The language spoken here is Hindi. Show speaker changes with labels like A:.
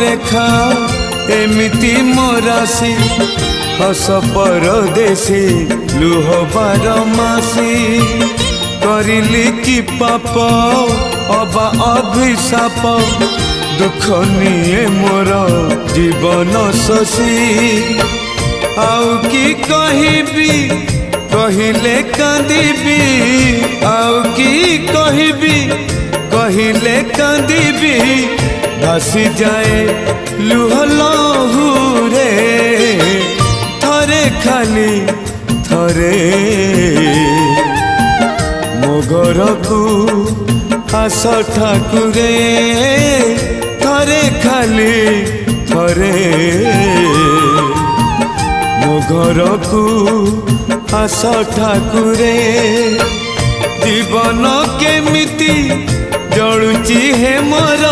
A: रेखा एमिति मोरासी हस परदेसी लुह बारमासी करिली कि पाप अबा अभिशाप दुख निये मोर जीवन शशी आउ कि कहबी कहिले कांदिबी आउ कि कहबी कहिले कांदिबी भासी जाए लुह लहुरे थरे खाली थरे मो घर को आस ठाकुरे थरे खाली थरे मो घर को आस ठाकुरे जीवन केमिति जलुची हे मोर